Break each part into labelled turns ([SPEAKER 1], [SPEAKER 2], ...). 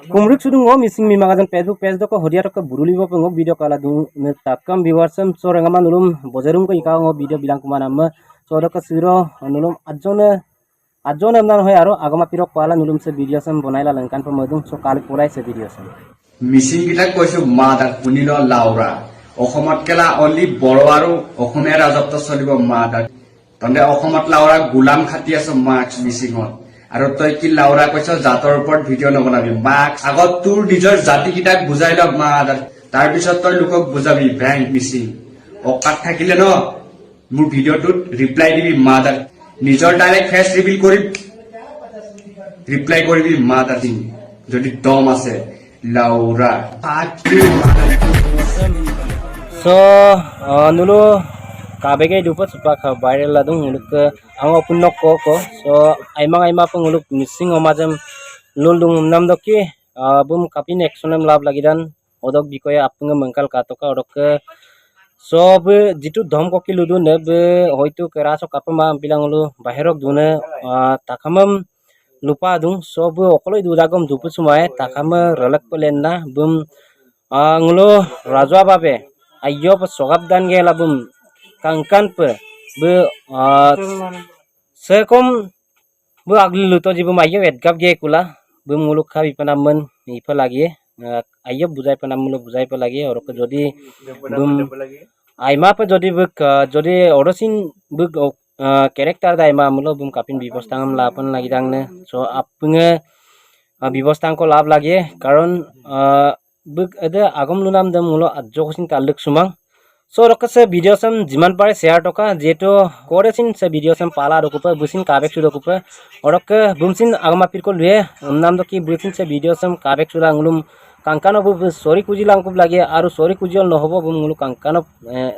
[SPEAKER 1] kumruk sudung ngo missing mi magajan Facebook page doko hodia tok buruli bo ngo video kala dung takam viewersam sorangama nulum bojarum ko ika ngo video bilang kumana ma sodaka siro nulum ajone amnan hoy aro agama pirok pala nulum se video sam bonaila langkan pamadung so kali purai se video sam
[SPEAKER 2] missing kita koisu mother punilo laura অসমত কেলা only বড় আৰু অসমীয়া ৰাজত্ব চলিব মother তন্দে অসমত লাউৰা গোলাম খাতি আছে marks মিছিংত আৰু তই কি লাউৰা কৈছ জাতৰ ওপৰত ভিডিঅ' নবনাবি মাৰ্কস আগত তোৰ নিজৰ জাতি কিটাক বুজাই ল মother তাৰ পিছত তই লোকক বুজাবি ব্যাংক মিছিং অকাত থাকিলে ন মোৰ ভিডিঅ'টোত ৰিপ্লাই দিবি mother নিজৰ ডাইৰেক্ট ফেস ৰিভিল কৰি ৰিপ্লাই কৰিবি mother যদি দম আছে লাউৰা
[SPEAKER 1] so nulu kabege dupa supa ka viral ladung nguluk ke ango punok ko so aima penguluk missing omajam lulung nam doki bum kapin actionem lab lagidan odok bikoya apunga mangkal katoka odok ke so be jitu dhom koki ludu ne be hoitu keraso kapama bilang ulu baherok dune takamam lupa dung so be okoloi dudagom dupu sumai takama relak pelenna bum ngulo rajwa babe ayo pa sogap dan ge labum kangkan pe be sekom bu agli luto jibu ayo edgap ge kula be muluk khabi panamen ipa lagi ayo bujai panamulu bujai pa lagi or ko jodi bum aima pa jodi buk jodi orosin buk karakter da aima mulo bum kapin bibostangam lapan lagi dangne so apunge bibostang ko lab lagi karon buk ada agam lunam dam mulo adjokosin taluk sumang so rokase video sam jiman pare share toka jeto koresin se video sam pala rokupa busin kabek su rokupa orok bumsin agama pir ko lue nam do ki busin se video sam kabek su angulum kankano bu sorry kuji langkup lagi aru sorry kujil no hobo bum mulu kankano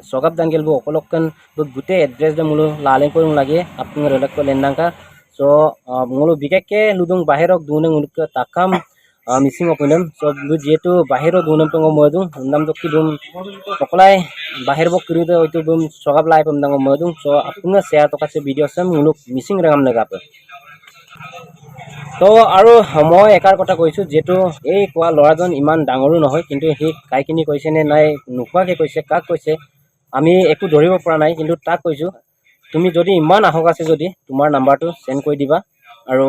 [SPEAKER 1] sogap dangel bu okolokkan bu gute address da mulu lalen ko lagi apung relak ko lendangka so mulu bikeke ludung baherok dune nguluk takam missing opunem so bu jeto bahero dunam pengo modung nam dokki dum pokolai bahir bok kiri de oitu bum sogap lai pam dango modung so apunga share to kase video sam nguluk missing rangam lagap তো আৰু মই একাৰ কথা কৈছো যেটো এই কোৱা লৰাজন ইমান ডাঙৰো নহয় কিন্তু হে কাইকিনি কৈছে নে নাই নুকুৱাকে কৈছে কাক কৈছে আমি একো ধৰিব পৰা নাই কিন্তু তাক কৈছো তুমি যদি ইমান আহক আছে যদি তোমাৰ নাম্বাৰটো সেন্ড কৰি দিবা আৰু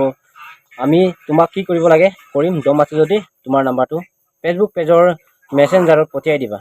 [SPEAKER 1] আমি তোমাক কি কৰিব লাগে কৰিম দম আছে যদি তোমাৰ নাম্বাৰটো ফেসবুক পেজৰ মেসেঞ্জাৰত পঠিয়াই দিবা